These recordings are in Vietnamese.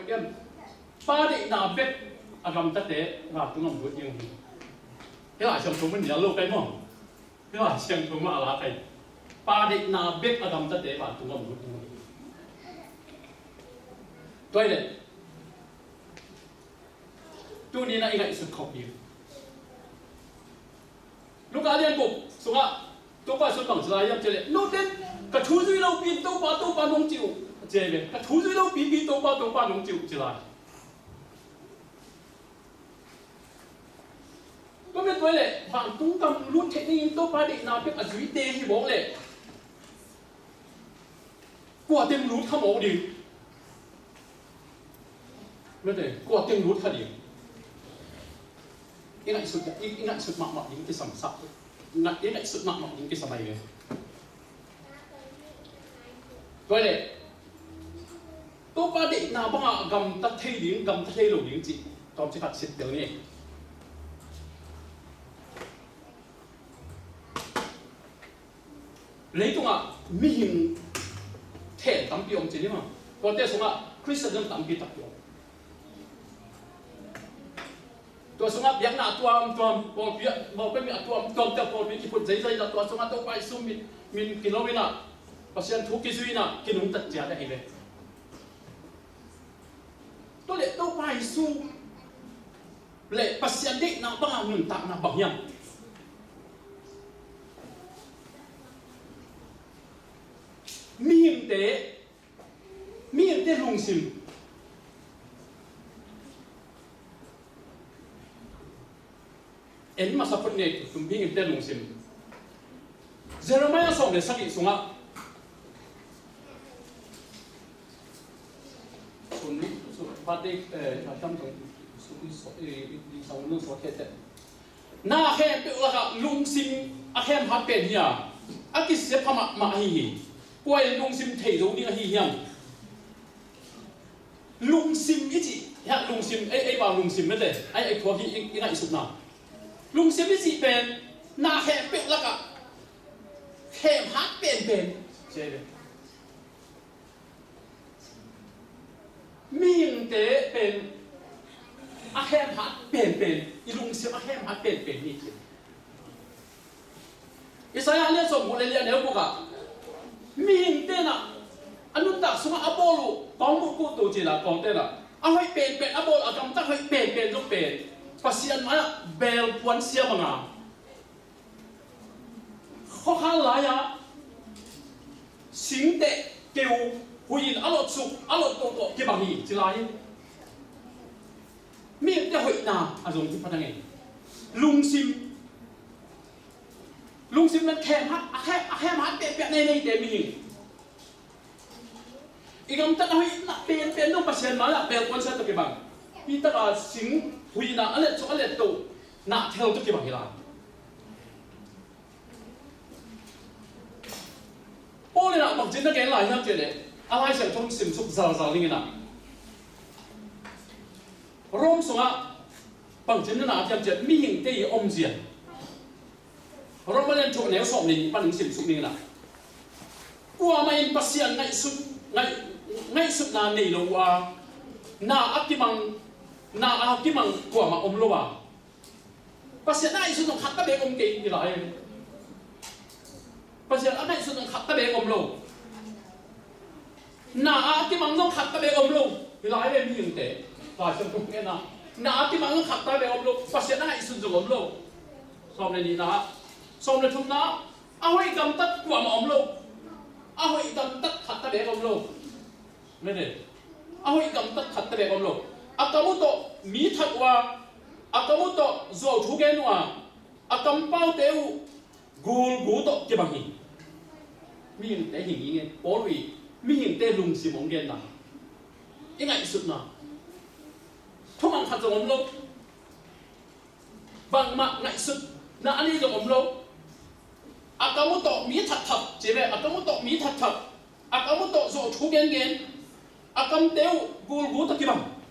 vậy em ba định nào biết agam tất tế và tung ngầm vượt nhiều thế là trong chúng mình nhớ lâu cái mỏng thế là trong chúng mà là thầy ba định nào biết agam tất tế và tung ngầm vượt nhiều tôi đấy tôi đi này ngay sự khóc nhiều lúc đó liên tục xuống ạ tôi qua xuống bằng slide em chơi nốt đến cả thú duy lâu pin tôi ba nông chịu chơi về cả thú duy lâu pin tôi ba nông chịu chơi lại tôi biết tôi lệ vàng tung cầm luôn thế nên tôi ba định nào biết ở dưới đê thì bố lệ quả tim lút không ổn đi biết đấy quả tim lút thật đi ingat sud mak những cái sầm sập ingat sud mak những cái sầm này này vậy đấy tôi ba định nào bằng gầm tắt thay lỗ điện chị tóm chỉ phát xịt được nhỉ lấy tung à mi hình thể tắm biom chị mà còn thế xuống à Christian tắm bi tập biomตัวสงบยังหน้าตัวพอเพียบอกไปมีตัวแต่พอมีกี่คนใจละตัวสงบตัวไปซุ่มมีกิโลวินะภาษาทุกกิจุยนะกินหุ่นตัดเจียได้เลยตัวเล็กตัวไปซุ่มเล็กภาษาเด็กนะบางหนึ่งตักนะบางอย่างมีอย่างเตะลุงซิมเอ็นมาสับปะเนี่ยตุ้มพิงเต็มลงซิมเจอร์มาส่งเดสักอีส่งอ่ะส่วนนี้ส่วนบัดเด็กทำตรงส่วนส่วนนึงส่วนเทศน่าแค่เปล่าก็ลุงซิมอาแค่พักเป็นเฮียอากิเสียพมาฮีกวยลุงซิมเทโดนี่ฮีเฮียลุงซิมอีจีฮะลุงซิมไอ้บ่าวลุงซิมไม่ได้ไอ้ทัวร์ที่อีน่าอีสุดน่ะลุงเสียไม่สิเป็นหน้าแหบเป็ดแล้วก็แหบฮักเป็นใช่ไหมมีอย่างเตะเป็นอาแหบฮักเป็นอีลุงเสียอาแหบฮักเป็นนี่จริงอิสราเอลเนี่ยสมบูรณ์เลยเนี่ยพวกอะมีอย่างเตะน่ะอันนู้นตักสมมติอัปโปโลกองบุกตัวจีน่ะกองเตะน่ะเอาให้เป็นอัปโปโลเอาคำตั้งให้เป็นต้องเป็นpasien mana bel puan sia manga kho kha la ya sing te keu huin alot su alot to ke bang hi chi lai mi te hoi na azong ki patang ei lung sim nan khem hat pe nei te mi igam ta hoi na pen no pasien mana bel puan sia to ke bang pi ta ka sing huì na alet cho alet to na theo cho cái bằng hila ô lên nào bằng chính nó cái lại nhá chuyện này ai sẽ trong sim sụp giàu như nào rom xuống á bằng chính nó nào theo chuyện mi hình tây om diện rom mà lên chỗ nếu sọm này bằng sim sụp như nào qua mà in pasien ngay sụp na này lo qua na akimang na aki mang kwa ma omlo ba pasien ai su nong khat ta be om ke ni lai pasien ai su nong khat ta be omlo na aki mang nong khat ta be omlo ni lai be mi ying te ba chung tung ke na aki mang nong khat ta be omlo pasien ai su nong omlo som le ni na som le thum na a hoi gam tat kwa ma omlo a hoi gam tat khat ta be omlo me de a hoi gam tat khat ta be omlo akamuto mi thatwa akamuto zo thugenwa akam pau teu gu to ke bangi mi hin te hin nge polwi mi hin te lung si mong gen na ingai sut na thumang khat zong lo bang ma ngai sut na ani zong lo akamuto mi that je be akamuto mi that akamuto zo thugen akam teu gu to ke bang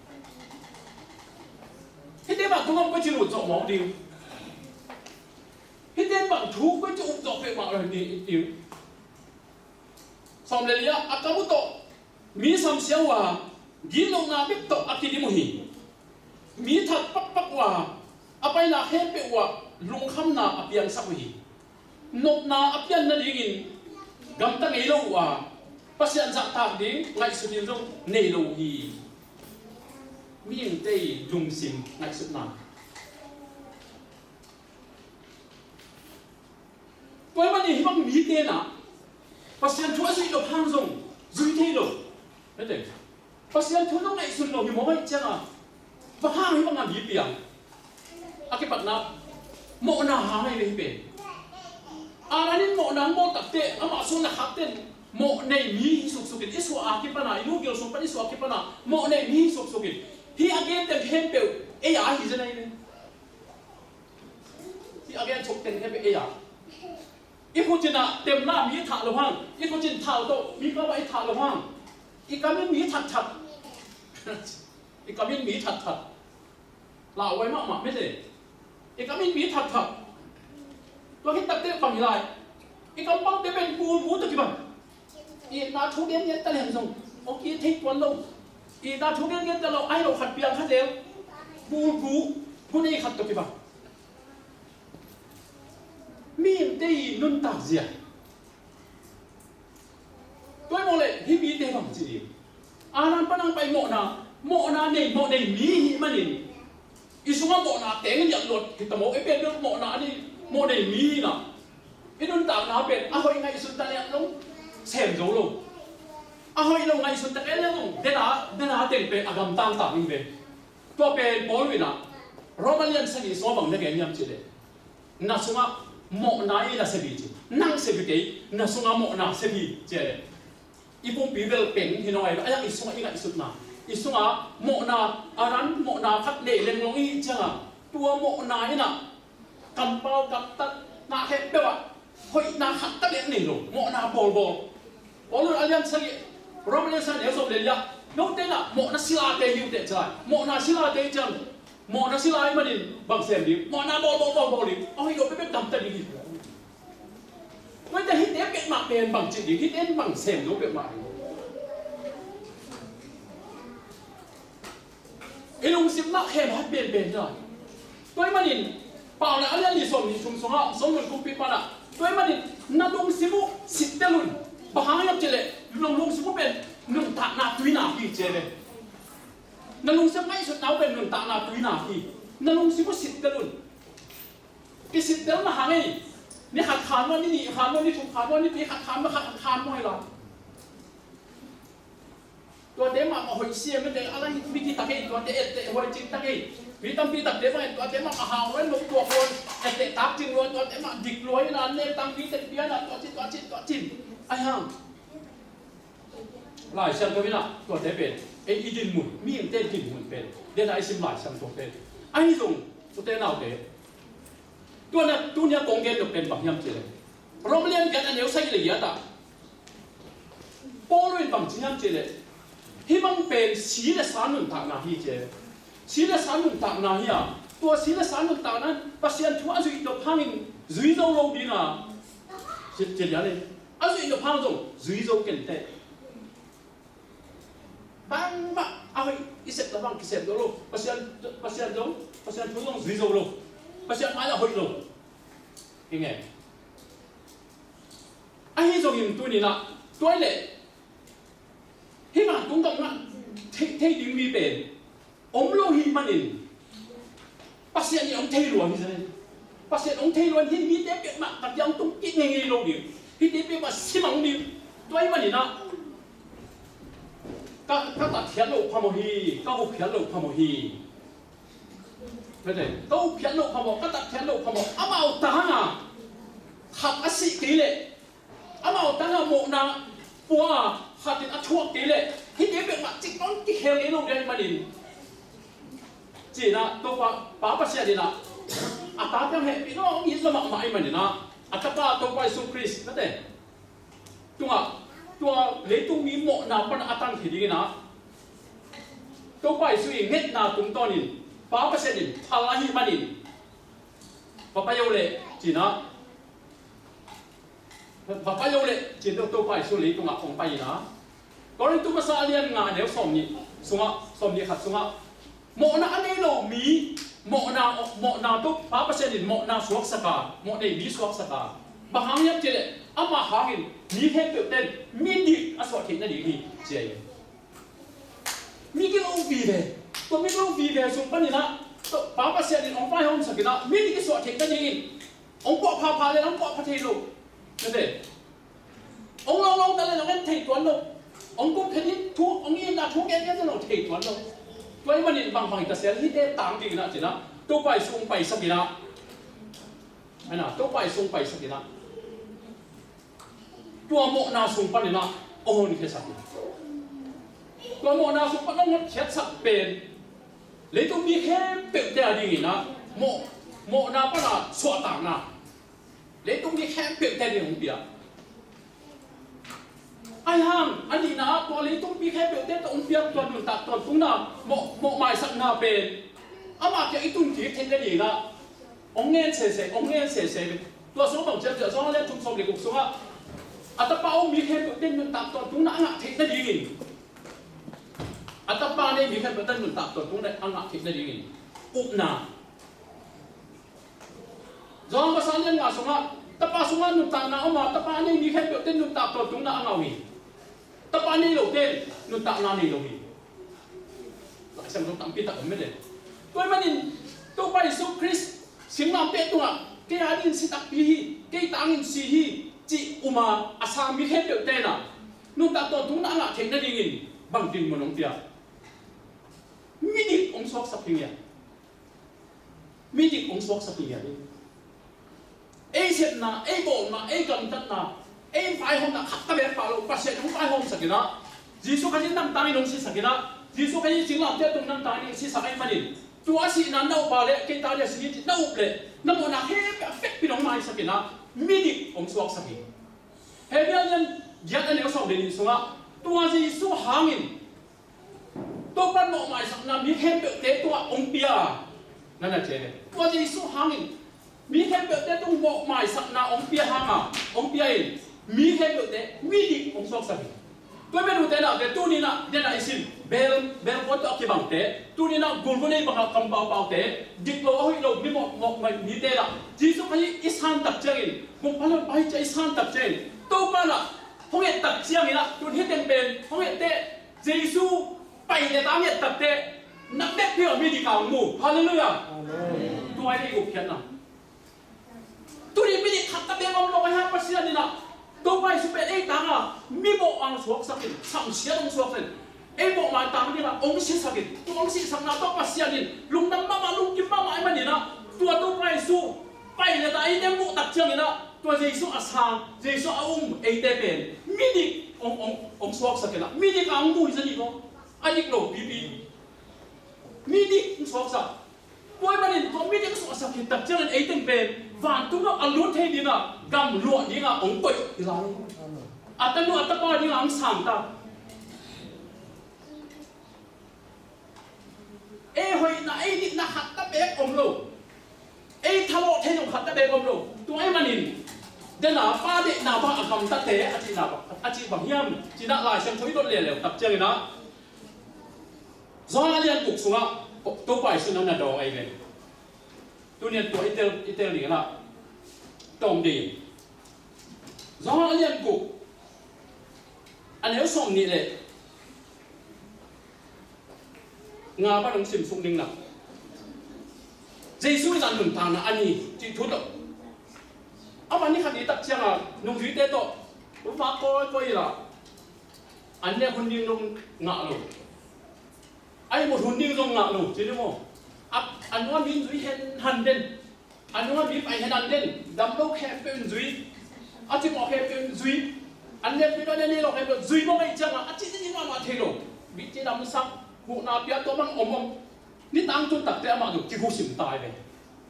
thế thế bạn không có cái chuyện dọn máu điều thế thế bạn thú cái chuyện dọn về mạng là điều xong rồi á akamuto mi sam xiao à gin long na na bik to akidi mo hi mi that pak pak wa apai na hem pe wa lung kham na apian sa hi nop na apian na dingin gam ta ngei lo wa pasian za tak ding ngai su din rong nei lo hi mi ing te lung sim ngai su na tôi mà nhìn bằng mỹ tiền à, pasian chúa suy độc hang rồng, duy thế rồi, đấy đấy, pasian chúa lúc này xuân rồi thì mỗi chăng à, và hang thì bằng làm gì biển, cái bậc nào, mộ nào hang này về biển, nên mộ nào mộ tập tệ, mà xuân là khắc tên, mộ này mỹ sục sục cái số cái bậc nào, lúc kiểu số cái số cái bậc nào, mộ này mỹ sục sục cái, thì cái tên thêm biểu, thì thế này, thì cái chụp tên thêm biểu ít cô chuyện à tìm na mỹ thả lồng hang, ít cô chuyện thảo độ mỹ có vậy thả lồng hang, ít cái miếng mỹ thật thật, ít cái miếng mỹ thật thật, lão quay mạo mạo mấy gì, ít cái miếng mỹ thật thật, tôi cái tập tiếp bằng lại, ít cái bao tiếp bên buồn buồn được kìa, ít na chú đến nhất ta liền dùng, ok thích quan lông, ít na chú đến nhất ta lâu ai lâu khát biếng khát đều, buồn này khát được kìa. miền tây nun tạc gì à? Tôi mong lại hi mỹ tây bằng gì? Nan panang bay mộ na này mỹ mà nè, isuma mộ na tiếng nhận luật thì tao mộ cái bên nước mộ na đi mộ này mỹ nè, cái nun tạc na bên, hồi ngày xuân ta lẹ lông, xem dấu luôn, hồi lâu ngày xuân ta lẹ lông, để na tiếng bên agam tang tạc mình về, tôi bên bố lui nè, Romanian sang đi số bằng cái nhầm chỉ đấy, na suma mộ na là sẽ bị chứ, năng sẽ bị cái, na suma mộ na sẽ bị chứ đấy. Ipung bibel peng hinoi ba ayak isunga ingat isutna isunga mo na aran mo na khat le len long I changa tua mo na ina kampau kaptat na het bewa hoi na khat ta le nei lo mo na bol alian sagi Romanian san yeso le ya no te na mo na sila te hiu te chai mo na sila te chang mo na sila I manin bang sem di mo na bol di oi do be tam ta di bây giờ hít ép cái mặt đèn bằng chỉ hít ép bằng xem dấu việc mặt cái lùng xím nát hèm hát bền rồi tôi mà nhìn bảo là anh đi sống họ sống người cũng bị bao là tôi mà nhìn na lùng xím u xịt tên luôn bà hàng nhập chơi lệ lùng xím u bền nương tạ na túi nào gì chơi đây na lùng xím ngay suốt nào bền nương tạ na túi nào gì na lùng xím u xịt tên luôn cái xịt tên là hàng nàyนี่ขัดขานว่านี่ขานว่านี่ถูกขานว่านี่ขัดขานว่าขัดขานว่าอะไรตัวเดมาหอยเสียมันเด็กอะไรวิธีตะเกียตัวเดเตะหอยจริงตะเกียวิธีตั้งปีตัดเดมาตัวเดมาหาวไว้ลงตัวคนเตะตักจริงล้วนตัวเดมาดิกล้วนนั่นเนี่ยตั้งปีเตะเบี้ยนั่นตัวจิ้มไอ้ห่างหลายชั้นก็ไม่น่ะตัวเดเป็นไอ้ดินหมุนมีอย่างเต้นดินหมุนเป็นเดี๋ยวไอ้ซิมหลายชั้นตัวเป็นไอ้ตรงตัวเต้นเอาเดตัวนี้กงเกนก็เป็นแบบยำเจริญเราไม่เรียนกันอันเดียวใช่เลยอ่ะโป้ลุยบังจียำเจริญที่มันเป็นสีและสารหนุนต่างนาฮีเจสีและสารหนุนต่างนาฮีอ่ะตัวสีและสารหนุนต่างนั้นปัจจัยทั่วสุดตัวพังจุยโจโลดีนะเจริญเลยอันสุดตัวพังตรงจุยโจเก่งเตะบางบ้าเอาอีเสร็จแล้วบางอีเสร็จแล้วลูกปัจจัยทั่วตรงจุยโจโลปัจจัยไม่ละหอยลงยังไงไอ้ที่ตรงนี้ตัวนี้นะตัวเล็กที่มันตรงกับมันเทดินมีเป็นอมโลหิตมันเองปัจจัยนี้อมเทล้วนใช่ไหมปัจจัยอมเทล้วนที่มีเด็กเป็นมาตัดยังตรงกินยังไงโลดิที่เด็กเป็นมาสิมังดิตัวไอ้มันนี่นะก็ตัดเขียนโลพามฮีก็บุกเขียนโลพามฮีไม่ได้ตู้เพี้ยนลูกพมก็ตัดเพี้ยนลูกพมเอามาเอาตังอ่ะขับอาศิกีเลยเอามาเอาตังอ่ะโมนาปัวขัดติดอาช่วงกีเลยที่เดี๋ยวเป็นมาจิกต้องกิเฮลนี้ลูกได้มาดินจีน่ะตัวป้าปัสยาดิน่ะอาตาเป็นเหตุพี่น้องยินสมัครมาไอ้มันดิน่ะอาตาป้าตัวไปสุคริสไม่ได้ตัวเลยตัวมีโมนาปนอาตังทีดีนะตัวไปสุยเง็ดนาตุ้งตอนนี้ป้าประเสริฐพลาหิมันินป้าไปอยู่เลยจีน่ะป้าไปอยู่เลยจีนตัวไปสุริตรงอ่ะของไปนะ ก็เลยตุ้มมาซาเลียนงานเดี๋ยวสมนี่สงะสมนี่ขัดสงะหมอนาอันนี้เรามีหมอนาตุ๊กป้าเปอร์เซ็นต์หมอนาสวกสกาหมอในมีสวกสกาบางครั้งยับเจเลยอามาหากินมีแค่เปลี่ยนเต้นมีดิอสวดทิ้งนั่นเองที่เจียมีกิโลวีเลยตัวมีกิโลวีเลยส่งไปนี่นะตัวป้าเปอร์เซ็นต์องไปห้องสักนะมีดิสวดทิ้งนั่นเององปอพาเลยองปอพัทยลุนั่นเององลองแต่เลยเราแค่ทิ้งตัวลุองกุ๊กแค่นี้ทุกองยินนะทุกแค่จะเราทิ้งตัวลุไว้มันนี่บางแต่เสียที่ได้ต่างดีนะจีนะตัวไปส่งไปสักนะไม่นะตัวไปส่งไปสักนะตัวโมนาส่งไปนี่นะโอ้นี่แค่สักตัวโมนาส่งไปต้องเช็ดสักเป็นเลยต้องมีแค่เปลี่ยนแต่ดีนะโมนาปะนะสวดต่างนะเลยต้องมีแค่เปลี่ยนแต่ดีของเปียไอ้ห้างอันนี้นะตัวเลยต้องมีแค่เปลี่ยนแต่ตัวองเปียตัวหนุนตัดตัวตุ้งนะโมหมายสักนาเป็นอามาจะไอ้ตุ้งที่เทนได้ดีนะองเงินเสียตัวสมบัติเจ้าสองเล่นจุ่มสมเด็กกุศลอัตป้าองมีแค่เปลี่ยนแต่หนุนตัดตัวตุ้งนะอ่ะเทนได้ดีอัตป้าเนี่ยมีแค่เปลี่ยนแต่หนุนตัดตัวตุ้งนะอ่ะเทนได้ดีอุปนาจอมภาษาเรื่องงานสงฆ์ตป้าสงฆ์หนุนตัดนะอามาตป้าเนี่ยมีแค่เปลี่ยนแต่หนุนตัดตัวตุ้งนะอ่ะวิตป้าเนี่ยเราเต้นหนุนตัดนานี่เราวิหลายสังคมตั้งปีตั้งไม่ได้ตัวมันนี่ตัวไปสุคริสสิ่งนั้นเป็นตัวแกอาดินสิตักปีแกตั้งอินสีฮีจีอุมาอาสามีแค่เดียวเต้นน่ะนุ่งตัดตัวทุ่งนั่งอ่ะเทนนั่นเองบางทีมันน้องเตียมีดิองศอกสักเพียงมีดิองศอกสักเพียงเอเช็ดน่ะเอโบน่ะเอกำตัดน่ะเอไฟห้องน่ะขัดตะเบ็ดฝ่าลงปัสเซตของไฟห้องสักนะจีสุขันนั่งตามีน้องสิสักนะจีสุขันจริงๆเจ้าตรงนั่งตานี่สิสักไอ้มันนี่ตัวสินั้นเราบาเล่กินตาเดียสิจิเราเปล่าน้ำมันเฮ้ยเฟกพี่น้องมาสักนะมีดิองศอกสักเฮ้ยยันยันอันนี้ก็สองเดือนสุงะตัวจีสุหางินตัวปั้นหมอกมาสักนะมีแค่เปเตตัวองเปียนั่นแหละเจ๊ตัวจีสุหางินมีแค่เปเตตัวหมอกมาสักนะองเปียหางอ่ะองเปียเองมีแค่เปเตมีดิองศอกสักตัวไม่รู้แต่ละแต่ตัวนี้นะเดี๋ยวนะไอ้สิเบลวัดตัวกี่บางเตะตัวนี้นะกุลคนนี้บางคำเบาเตะดิกโลเอาให้เราไม่หมดมีเตะละจีสุไปอิสานตักเจียงกุมพันธ์ไปจะอิสานตักเจียงตัวมันละห้องเอ็ดตักเจียงนี่ละตัวที่เป็นห้องเอ็ดเตะจีสุไปเนี่ยตามเอ็ดตักเตะนักเตะเพื่อมีดีกว่างูฮาเลลูยาตัวไอ้กุบเขียนนะตัวนี้ไม่ได้ขัดตะเบียงเราไปหาปัสยานี่นะตัวไปสุดเป็นเอกต่างอ่ะมีบอกอังสวกสักนิดสามเสียต้องสวกเลยเอกบอกมาต่างนี่ละองค์สิสักนิดตัวองค์สิสักนาตัวปัสยานี่ลุงน้ำมาลุงกินมาไอ้มันนี่นะตัวไปสู้ไปเลยแต่ไอ้เดมุตักเชียงนี่นะตัวเจสุอาสางเจสุอาเอเตเป็นมีดิองสวกสักนิดละมีดิกางมุยสักนิดก็อันนี้โลบีมีดิองสวกสักตัวมันนี่ตัวมีดิองสวกสักนิดตักเชียงเอเตเป็นวันทุกเราอันลุ้นเท่ดีนะกำลัวนี่นะองค์ไปอีหลายอัตโนอัตปานี่หลังสามตาเอ้หอยนะเอ้นี่นะขัดตะเบกอมโลเอ้ทะเลาะเท่งขัดตะเบกอมโลตัวไอ้มันนี่เดี๋ยวนะป้าเด็กนาบ้าอักำตะเตะอาจีนาอาจีบางยามจีน่าลายเส้นทวิตโดนเลี้ยวตับเจริญนะซาเลียนกุกสุงะตัวไปสุนันน่ะดองไอ้เลยตัวนี้ตัวอิตาลีนะตรงดีซาเลียนกุกอันนี้ส่งนี่เลยงาบ้านของสิมสุงดิงนะเจสุจันทร์หนุนทางนะอันนี้จีทุดเอามันนี่ขัดดีตัดเชียงอ่ะนุ่งชีวิตเตโต้รู้ฟ้าก้อยละอันนี้คนยิงลงงะลูไอ้หมดคนยิงลงงะลูจริงมั้ยอันว่ามีจุยเห็นหันเด่นอันว่ามีไปเห็นหันเด่นดำโลกแค่เป็นจุยอาจิบอกแค่เป็นจุยอันนี้พี่น้องนี่เราแค่เป็นจุยบ่ไม่จังอ่ะอาจินี่มาเทโลวิจิดำซักหูนาเปียตัวมันอมนี่ตั้งจุดตัดแต่มาดูกี่หูสิมตายเลย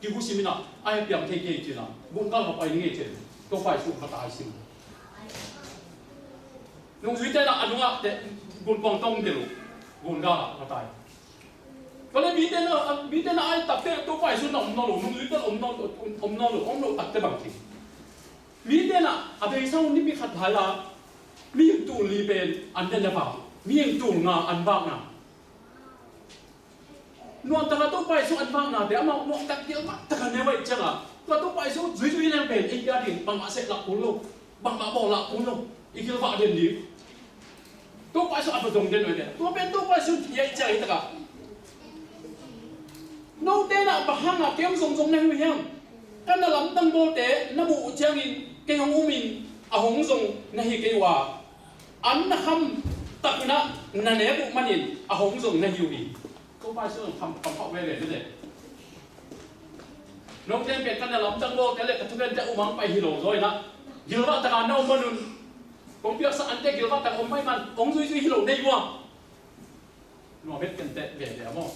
กี่หูสิมนะไอ้เปียงเทเจีนะบุญกันเข้าไปนี่เจีตัวไฟสู้มาตายสิลุงจุยเต้นะอันนู้นอ่ะแต่บุญกองต้องเดือดบุญกันมาตายก็เลยมีเต้นะไอ้ตัดแต่ตัวไฟสู้นอมนอลุงจุยเต้อมนอลุตัดแต่บางทีมีเต้นะอาเบย์ซ่านี่มีขัดหายละ มีตูลีเป็นอันเดนบ่ามีตูงาอันบ้างนะนวลตะกันต้องไปสู้อันบ้างนะแต่เอามาหมกตะเกียบตะกันเนี่ยไว้จังอ่ะก็ต้องไปสู้จุยๆนั่งเป็นอีกอย่างหนึ่งบางมาเสร็จหลักคุณลูกบางมาบอกหลักคุณลูกอีกอย่างว่าเด่นดีต้องไปสู้อันประจงเด่นเลยเนี่ยตัวเป็นต้องไปสู้ใหญ่ใจตะกันโน้ตเด่นอ่ะบางห้างอ่ะเกี่ยมส่งในหัวยังกันน่ะลำตั้งโบเตะน้ำบุเชียงอินเกี่ยงอุ้มินอาหงส่งในหิเกี่ยวว่าอันนะคำตักนะนั่นเองบุมันอินอาหงส่งในหิวอีต้องไปสู้ทำเข้าไว้เลยด้วยน้องเจนเปลี่ยนกันน่ะลำตั้งโบเตะเลยกระทุกเรื่องจะอุ้มไปฮิโร่ด้วยนะฮิโร่ตะการน้องมันนุ่นผมเปียกสะอันเด็กฮิโร่แต่ผมไม่มันองซุยฮิโร่ได้ยังหน่วยเพชรกันเตะเปลี่ยนเดี๋ยวมั้ง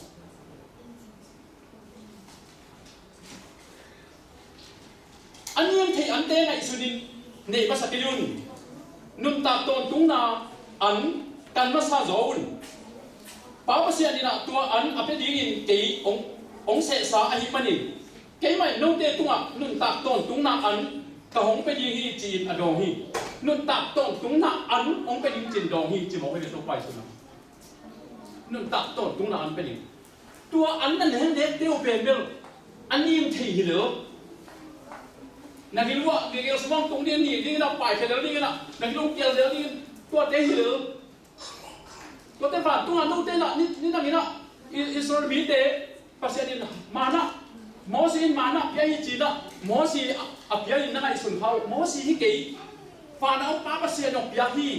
อันนี้ยังที่อันเตะในสุดินในภาษากิยุนนุ่นตากตอนตุ้งนาอันกันมาซาโจนป้าภาษานี่นะตัวอันอภิดีอินเกยองเสสาอหิมันิเกยไม่นุ่นเตะตัวนุ่นตากตอนตุ้งนาอันกะหงไปดีฮีจีนอดองฮีนุ่นตากตอนตุ้งนาอันองไปดีจีนดองฮีจีบอกให้เป็นตัวไปสุดนะนุ่นตากตอนตุ้งนาอันไปดีตัวอันนั้นเห็นเด็กเดียวเป็นเบลอันนี้ยังที่เหลือนักลูกเกี่ยวสมองตรงนี้นี่เราไปแค่เดียวนี่นะนักลูกเกี่ยวเดียวนี่ตัวเตะเหลือตัวเตะผ่านตัวนู้นเตะละนี่นั่งนี่นะอิสราเอลมีเตะภาษาดินมานะมอสีมานะพี่ให้จีนะมอสีอ่ะพี่ให้นั่งไอ้ส่วนเขามอสีที่เกี่ยผ่านเอาป้าภาษาดอกพี่ให้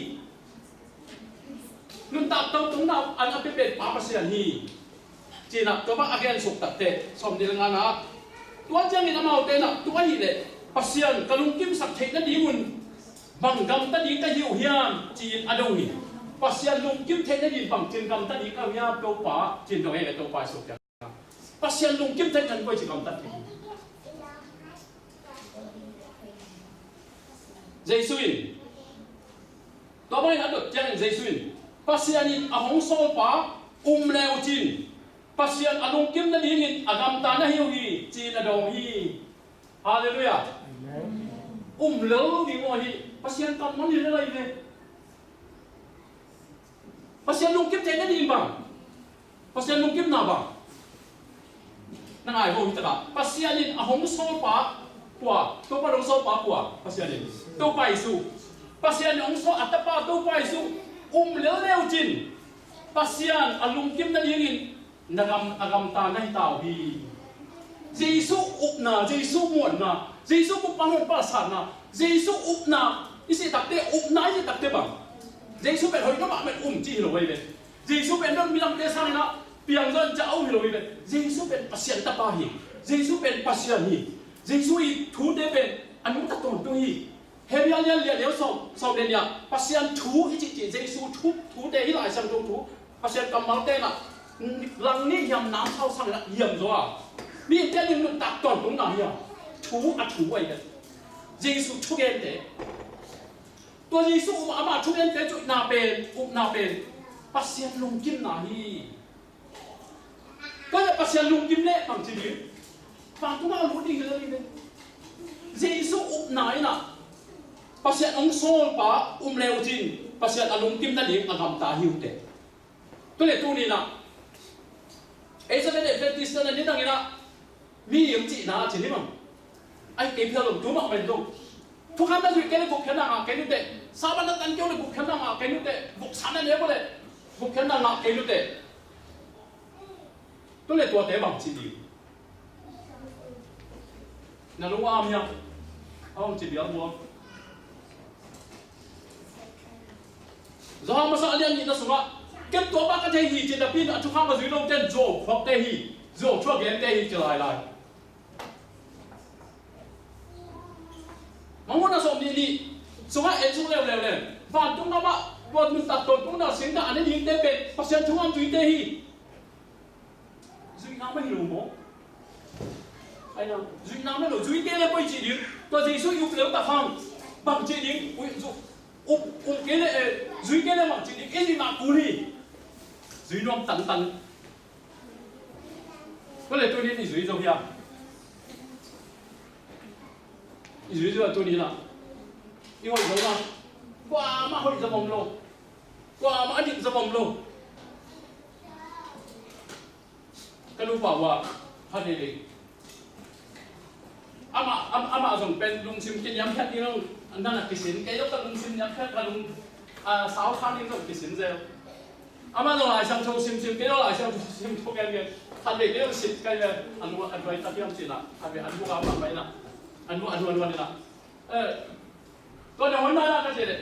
นุ่นตัดตัวตรงนั้นอันนั้นเป็นป้าภาษาที่จีนะตัวบ้าอาเกนสุกตัดเตะสมเด็จงานนะตัวเจ้านี่น้ำเอาเตะนะตัวนี้เลยpasien kalungkim sak thei na dimun bangam ta di ka hiu hiam chin adongi pasien lungkim thei na din bang chin gam ta di ka hiam to pa chin dong e to pa sok ya pasien lungkim thei kan koi chin gam ta thei Jaisuin to mai na dot jang Jaisuin pasien in ahong sol pa leo chin pasien alungkim na din agam ta na hiu hi chin adong hi Hallelujah lâu đi ngồi thì pasien cầm món gì đây này pasien lung kiếp thế nó đi bằng pasien lung kiếp nào bằng năng ai vô tất cả pasien in ahong so pa qua tôi bắt đầu so pa qua pasien in tôi bay su pasien ông so atapa tôi bay su leo chin pasien alung kiếp nó đi in nagam ta nai tao hi Giêsu úp na Giêsu muộn na Giêsu cũng bằng hơn ba sản na Giêsu úp na isi đặc tế úp na isi đặc tế bằng Giêsu bên hồi nó bạn bên chi hiểu vậy Giêsu bên đơn bilang tế sang na bilang dân cháu hiểu vậy Giêsu bên pasien ta pa hi Giêsu bên pasien hi Giêsu i thú đế bên anh muốn ta tồn tôi hi Hề biang liên liệt liễu sau đến nhà pasien thú i chỉ Giêsu thú đế hi lại sang thú pasien cầm máu tên là lăng ní hiểm nám sau sang là hiểm rồi àมีแต่ยังนุ่นตักตอนตรงไหนอ่ะถูไว้กันเยซูทุกเย็นเตะตัวเยซูมามาทุกเย็นเตะจุดนาเป็นปัสเซียนลุงกิมนาฮีก็จะปัสเซียนลุงกิมเละบางทีนี้ฟังทุกคนรู้ดีเลยเนี่ยเยซูไหนน่ะปัสเซียนองโซลปะเลวจริงปัสเซียนลุงกิมนั่นเองอากำตาหิวเตะตัวเล็กตัวนี้น่ะจะเป็นเอฟติสต์นั่นนี่ตั้งยังน่ะมีอย่างจีน่าจีนี่มั้งไอ้เก็บเพื่อนลงทุกมันเป็นลงทุกครั้งนั้นคือแกนี่บุกแค่นั้นอ่ะแกนี่เตะสาบันนั้นตั้งเกี่ยวเลยบุกแค่นั้นอ่ะแกนี่เตะบุกสันนั่นเองก็เลยบุกแค่นั้นอ่ะแกนี่เตะตัวเล็กตัวเตะบางจีดีนั่นรู้ว่ามีอ่ะเอาจีดีเอาบัวจะมาสั่งเรียนนี่นะสุนัขเก็บตัวบ้านก็จะหีจีนปีนทุกครั้งมาซื้อลงเต้นโจพอกเตะหีโจช่วยเกมเตะหีจะลายมันว่าน่าสมดีสมัยเอ็นช่วยเร็วฟันตรงนั้นว่าวันมันตัดต้นตรงนั้นเสียงดังอันนี้ยิงเตะเป็นปัสเซียนทุกวันจุยเตะฮีจุยน้ำไม่รู้มั้งไอ้น้ำจุยน้ำไม่รู้จุยเตะเลยไปจีดิตัวจีสุยุบเร็วตะฟังบางจีดิอุ้ยเกเลยจุยเกเลยบางจีดิเอ็นนี่มากูนี่จุยน้องตันก็เลยตัวนี้你จุย做咩啊？你จุย做ตัวนี้啦，因為佢嘛。qua mà hội ra vòng lô qua mà định ra vòng lô cái lúc bảoว่าฮันนี่เลยama dùng pen lung sim cái nhắm khét đi đâu anh đang là cái xin cái lúc ta lung sim nhắm khét là lung sáu tháng đi đâu cái xin rồi ama dùng lại sang châu sim cái đó lại sang sim châu cáiฮันนี่cái xin cái anh nói ta biết gì nào anh mua apa vậy nào anh mua đi nào có điều nói là cái gì đấy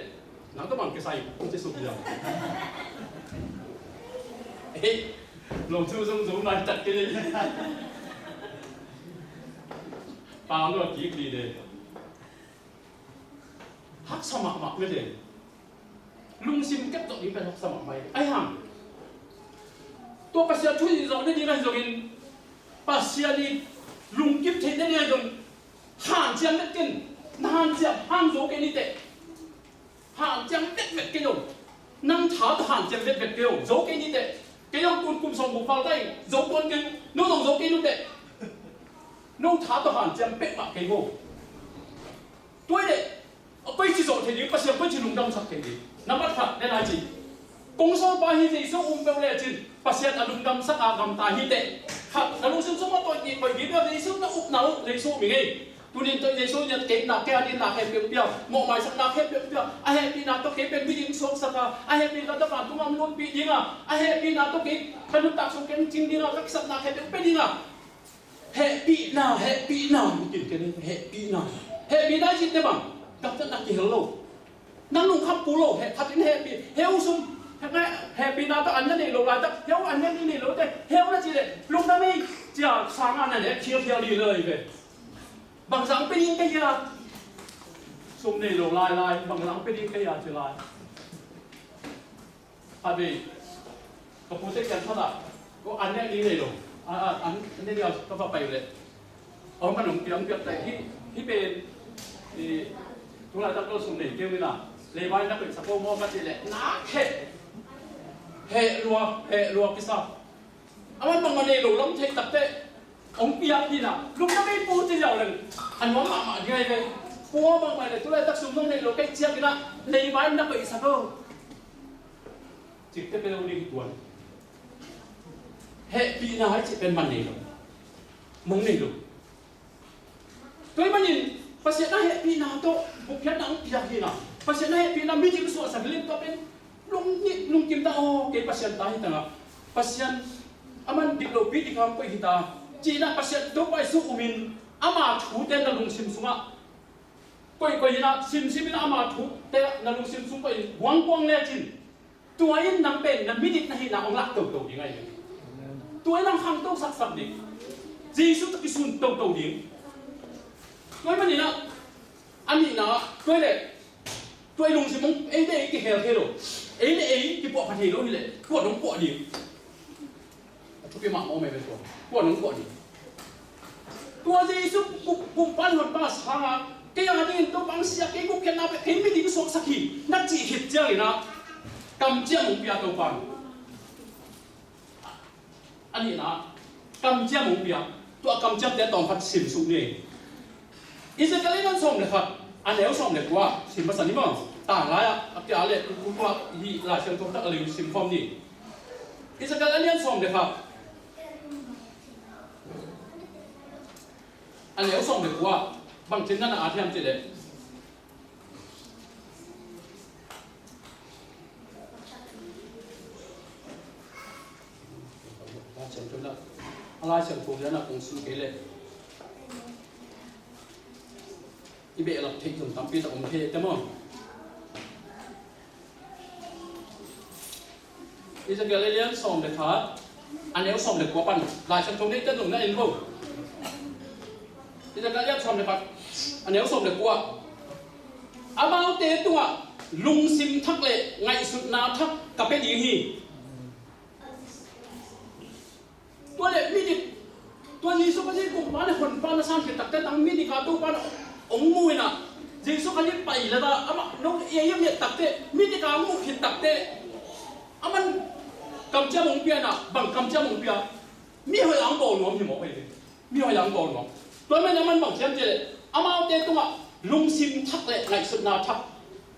nó có bằng cái sai không thể sụp được lồng chú giống nói chặt cái gì bao nhiêu kỹ gì đấy hắc sao mặc cái gì lung sim kết tội những cái hắc sao mặc mày ai hàm tôi bác sĩ chui rồi nên đi ngay rồi bác sĩ đi lung kiếp thế nên đi rồi hàng chiang đất kinh hàng chiang hàng dấu cái gì đấy hàng chiang vết cái rồi năng tháo hàng chiang vết cái rồi dấu cái gì đấy cái ông cùng sống một vào đây dấu con kinh nó dùng dấu cái lúc đấy nó tháo tao hẳn chém bết mặt cái ngô tôi đấy bây giờ rồi thì những bác sĩ bây giờ lùng đâm sập cái gì nắm bắt thật nên là gì công số ba hi gì số bèo lệ chứ bác sĩ là lùng đâm sắc gầm tai hi tệ thật là lùng sinh số mà tôi nhìn bởi vì bây giờ số nó úp nấu lấy số mình đi tôi nên tôi lấy số nhận cái nào cái đi nào hẹp biểu một bài sắc nào hẹp biểu ai hẹp đi nào tôi cái bên bị số sắc ai hẹp đi nào tôi phản tôi mong luôn bị đi nào ai hẹp đi nào tôi cái lúc tác số cái chim đi nào các sắc nào hẹp bên đi nào hệ bị nào nhìn cái này hệ bịได้จริงได้บ้างกับจะนักกี่ฮัลโหลนั่งลงขับกูโลhệขับเป็นhệ bị héo sum hệ bị nào tôi ăn cái này lột lại tôi héo ăn cái này lột đấy héo là gì đấy lúc đó mới giờ sáng ăn này đấy thiêu điเลยvề bằng rằng bên in cái gì à sum này lột lại bằng rằng bên in cái gì à chỉ lại vì có phụ tráchกันเท่าไหร่ก็อันนี้เลยลงอันนี้เราก็เข้าไปเลยเอาขนมเปียกแต่ที่เป็นทุกรายต้องสุ่มหนึ่งเกี่ยวกับเลยวันนักเป็นสะโพกมอกันสิแหละนักเหรัวกิซ่าเอามันบางวันเนี่ยหลงล้มเทตับเตะองเปียกนี่นะลุงก็ไม่พูดที่เดียวเลยอันว่ามายังไงเลยปัวบางวันเนี่ยทุกรายต้องสุ่มต้องเนี่ยหลงใกล้เชียงกันนะเลยวันนักเป็นสะโพกจิตจะเป็นวันนี้กี่ตัวhệ bị nào hay chỉ bên mặt này rồi mông này rồi tôi mà nhìn bác sĩ nói hệ bị nào tôi một cái nắng gì gì nào bác sĩ nói hệ bị nào biết chịu sửa sẵn lên tôi bên lung kim ta cái bác sĩ ta hiện tại bác sĩ aman đi lối đi khám cái ta chỉ là bác sĩ tôi phải số mình ama chú tên là lung sim sung á coi là sim là ama chú tên là lung sim sung coi quang lẽ chín tôi yên nắng bên là biết này là ông lạc đầu như ngay tôi đang khăng tâu sắc đi Jesus tất cái xuân tâu đi tôi mà nhìn nào anh nhìn nào tôi này tôi lùng gì mong ấy đây cái heo rồi ấy cái bộ phận gì đó như này bộ đống bộ đi tôi cái mạng ông mày bên tôi bộ đống bộ đi tôi Jesus cũng bán hồn ba sáng à cái anh đi tôi bán xe cái cũng cái nào cái mấy điểm số sắc khí nó chỉ hit chơi gì nào cầm chiếc mông bia tôi bán anh nhìn nào cầm chiếc mông bia tôi cầm chiếc để toàn phát xỉn xuống này ít giờ cái này nó xong được thật anh nếu xong được quá xỉn bắt sẵn đi mà tảng lại à cái áo lệ cũng qua gì là xem tôi đã lấy xỉn phong gì ít giờ cái này xong được thật anh nếu xong được quá bằng chứng là thêm gì đấy chẳng cho là Allah chẳng phụ ra là công sự cái lệ ý bệ là thích dùng tắm pi là ông thế đúng không ý giờ cái liên xong được hả anh nếu xong được quá bận lại chẳng trong đấy tất dùng này không ý giờ cái liên xong được hả anh nếu xong được quá bao tế tua lung sim thắc lệ ngày sụt nào thắc cặp cái gì hi tôi lại biết tôi nhìn số cái gì cũng bán được phần bán là sang cái tắc cái tăng biết đi cả tôi bán ông mui nè nhìn số cái gì bảy là ta ama nó em hiện tắc thế biết đi cả mui hiện tắc thế ama cầm chia mông bia nè bằng cầm chia mông bia mi hơi lắng bầu nó thì một cái gì mi hơi lắng bầu nó tôi mới nhắm bằng chia thế ama thế tôi mà lung sim thắc lệ ngày sụt nào thắc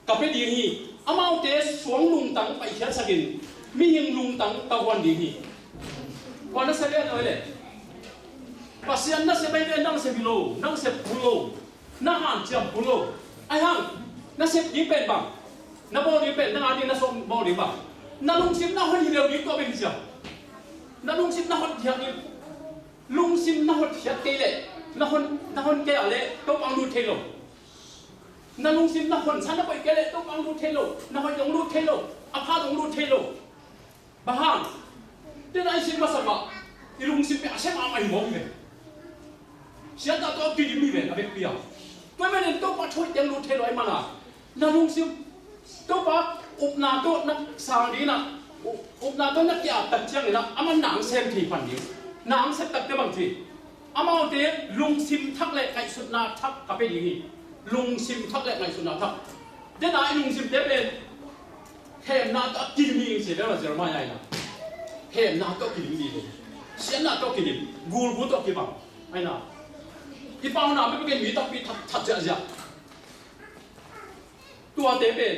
กับไปดีฮีอามาเตสวงลุงตังไปเขียนสกินมียิงลุงตังตะวันดีฮีวันนั้นเสียเลยภาษานั้นเสียไปนั่งเสียบิโลนั่งเสียบุโลนั่งหันเสียบุโลไอ้หังนั่งเสียดีเป็นบ้างนั่งบอดีเป็นนั่งอาดีนั่งส่งบอดีบ้างนั่งลุงซิมนั่งหันเดียวดีก็เป็นเสียนั่งลุงซิมนั่งหันเดียวดีลุงซิมนั่งหันเดียวเกลี่ยนั่งหันเกลี่ยต้องฟังดูเทโลนั่งลุงซิมนั่งหันฉันนั่งไปเกลี่ยต้องฟังดูเทโลนั่งหันต้องดูเทโลอาภาต้องดูเทโลบ้างเดี๋ยวไอ้ซิมมาสักว่าไอ้ลุงซิมเป็นอาเช่นอะไรมองเลยเสียดายตัวกินมีเป็นอะไรเปล่าไม่เป็นตัวปัดช่วยยังรู้เท่าไรมันอ่ะนั่นลุงซิมตัวปัดอุปนาตัวนักสางดีนะอุปนาตัวนักเกี่ยวตัดเชียงเลยนะอามันหนังเซมทีพันนี้หนังเซมตัดเดียวบางทีอามาเอาเดี๋ยวลุงซิมทักเละไก่สุดนาทักกับเป็นอย่างนี้ลุงซิมทักเละไก่สุดนาทักเดี๋ยวไหนลุงซิมเดี๋ยวเป็นเห็นนาตัวกินมีเสียแล้วเราจะมาใหญ่นะเห็นนาตัวกินมีเลยเสียนาตัวกินกูรู้ตัวกินบ้างไอ้น่ะที่ป้าหน้าไม่เป็นมีตับปีทัดเจ้าตัวเตเป็น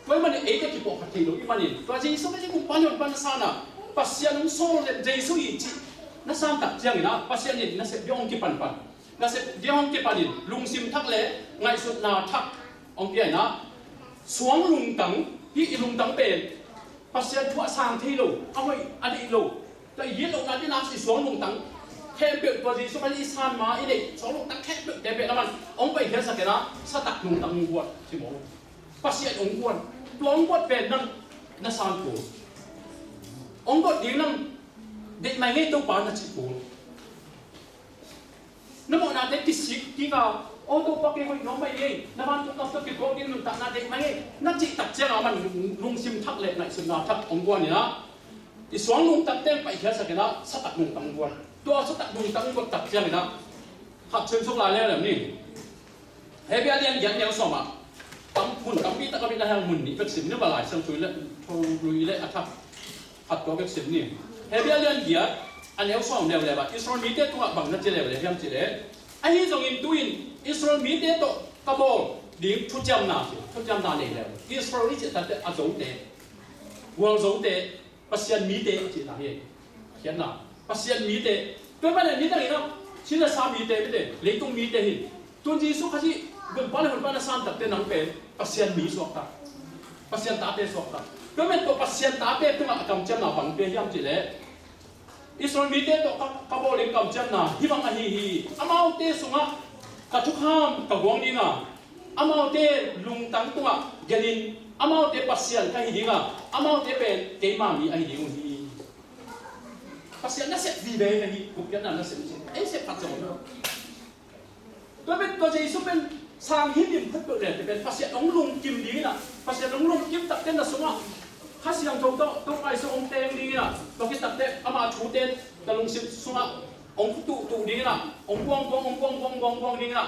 ไว้มันเอกที่บอกขัดทิ้งหรืออีมันนี่ตัวเจสุไม่ใช่กูปัญญาปัญญานะปัสยานุโซ่เลยเจสุอีจีนั่นสามตัดเจ้านี่นะปัสยานี่นั่นเสพย่องกี่ปันนั่นเสพย่องกี่ปันนี่ลุงซิมทักเล่ไงสุดนาทักองกี้นะสวงลุงตังที่ลุงตังเป็นปัสยาทั่วสางที่โลเอาไว้อดีตโลแต่ยีโลนั่นที่น้ำสิสวงลุงตังแค่เปิดตัวจีสุมันอีสานมาอีเด็กสองลูกตั้งแค่เปิดแต่เป็นมันองไปเห็นสักนะสตักนุ่งตั้งงวดใช่ไหมภาษาองกวนตัวองกวนเป็นนั่นนั่นสานกูองกวนดีนั่นเด็กไม่เงี้ยตัวป่านั่นชิบูนั่นมันนั่นเด็กที่สิที่ก็โอ้ตัวป่าเกี่ยวกับน้องไม่เงี้ยนั่นมันตัวกับตัวเกี่ยวกับนั่นตักนั่นเด็กไม่เงี้ยนั่นจิตตักเจ้ามันลุงซิมทักเล็กในสุนัขทักองกวนนี่นะที่สองลุงตั้งเต็มไปเห็นสักนะสตักนุ่งตั้งงวดตัวสตักดุงตั้งก็ตักเจ้าเลยนะขับเชิญสุกลาแล้วแบบนี้เฮ้ยพี่อาเลียนยันเดียวสองอ่ะตั้งหุ่นตั้งปีตั้งก็เป็นอะไรหุ่นนี่เป็นสิ่งนี้มาหลายสังชุยและทูรุยและอัฐขัดตัวเป็นสิ่งนี้เฮ้ยพี่อาเลียนเดียอันเดียวสองเดียวเลยว่าอิสราเอลมีเตตัวบังนั่นเจเลยเลยพี่อันเจเลยไอ้ที่ตรงอินตุนอิสราเอลมีเตตัวกบฏดิ้งทุจริตนาสิทุจริตนาเนี่ยเลยอิสราเอลนี่จะตัดแต่อาโจเตวังโจเตปัสยันมีเตจิตนาเนี่ยเขียนนะภาษามีเตตัวมันเนี่ยมีแต่เนี่ยชิ้นละสามมีเตไม่ได้เลี้ยงตรงมีเตหินตัวจีสุขที่เป็นบ้านคนบ้านสามตัดเตนังเป็นภาษามีสวกตาภาษาตาเตสวกตาตัวมันตัวภาษาตาเตตัวมันกำจัดหน้าบังเปียยามจีเล่อิสราเอลมีเตตัวกับโบเลี้ยงกำจัดหน้าฮิบังฮีอามาเอาเตสุงะกับทุกข้ามกับวงนี้นะอามาเอาเตลุงตั้งตัวเกลินอามาเอาเตภาษาใครดีงะอามาเอาเตเป็นเกมามีอะไรดีงฮีภาษานั่นเสพวีเบย์นี่กุบยันนั่นเสพเอ๊ะเสพปัจจุบันตัวเป็นตัวใจสุเป็นสร้างหินดินพัดเปลือกแต่เป็นภาษาองลุงกิมดีนะภาษาองลุงกิมตัดเต้นนะสมะข้าเสียงโจมต้องไปส่งเต้นดีนะเราคิดตัดเต้นอามาชูเต้นแต่ลุงสิสมะองตุดีนะองกวงดีนะ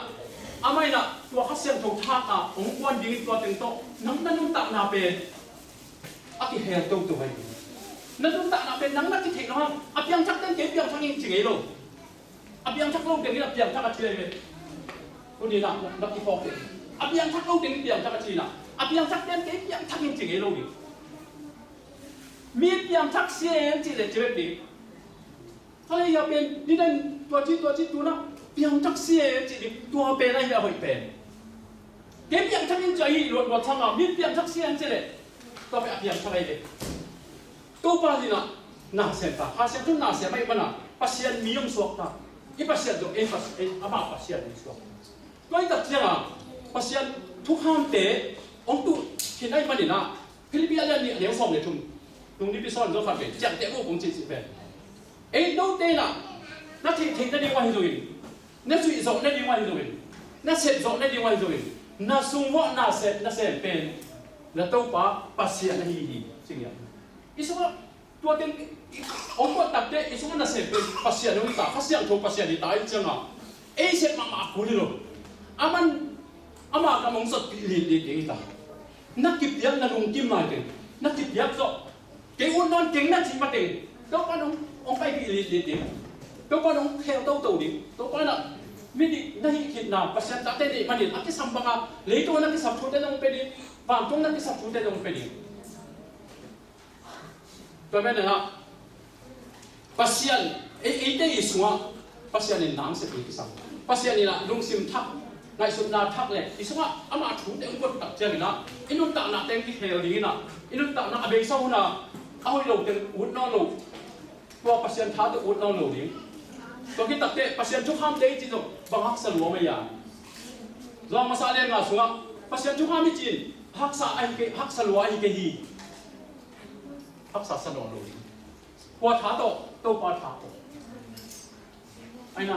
อาไม่นะตัวข้าเสียงโจมท่าอ่ะองกวนดีตัวเต็งโตน้ำนุ่มตักนาเป็นอาทิเฮียตัวไว้นั่นต้องตัดเป็นนังนักที่เทคน้องอับยังชักเต้นเก็บยังชักยิงจริงไอ้ลูกอับยังชักลูกเด็กนี่อับยังชักกระชีเลยคนนี้นะนักที่ฟอกเองอับยังชักลูกเด็กนี่อับยังชักกระชีนะอับยังชักเต้นเก็บยังชักยิงจริงไอ้ลูกมียังชักเสียงจริงเลยเจ็บดีถ้าอยากเป็นนี่นั่นตัวที่นะยังชักเสียงจริงตัวเป็นอะไรอย่าไปเป็นเก็บยังชักยิงใจหลวดช่างอ่ะมียังชักเสียงจริงเลยตัวเป็นอับยังชักอะไรเลยตัวปลาดีนะน่าเสียตาหาเสียทุนน่าเสียไม่มันนะภาษามียมสวกตาอีภาษาตัวเองภาษาอามาภาษาดีสวกก็อีตัดเสียงอ่ะภาษาทุกห้ามเตะองตุเห็นได้มันนี่นะฟิลิปปินส์เนี่ยเลี้ยงส่งเลยทุ่มตรงนี้พี่สอนเราฟังเป็นจัดเตะพวกผมจีเป็นเอ้ดูเตะนะนั่นทิ้งได้ดีกว่าที่ตัวเองนั่นสุดส่งได้ดีกว่าที่ตัวเองนั่นเสร็จส่งได้ดีกว่าที่ตัวเองนั่นสุ่มว่านั่นเสร็จเป็นนั่นตัวป้าภาษาเนี่ยฮีจริงอย่างisu tua tem ongko takde isu na se pasien no ta pasien to pasien di tai changa e se mama ko lo ama ka mong sot li ta na kip yang na lung kim mai te na kip yak so ke un non king na chi ma te to pa nong ong pai li to pa nong kheo to di to pa na midi nahi khitna pasien ta te ni mani ati sambanga leito na ki sabthute dong pedi wangtung na ki sabthute dong pedi to men na pasien e te iswa pasien ni nang se ki sam pasien ni la lungsim thak ngai sum na thak le iswa ama thu te ung tak che na inun ta na teng ki hel ni na inun ta na abe sau na ahoi lo ten ut no lo to pasien tha to ut no lo ni to ki tak te pasien chu ham te chi zo bang hak sa lo ma ya zo ma sa le nga sunga pasien chu ham mi chin hak sa ai ke hak sa lo ai ke hi hak sa sa lo lo ni kwa tha to pa tha to ai na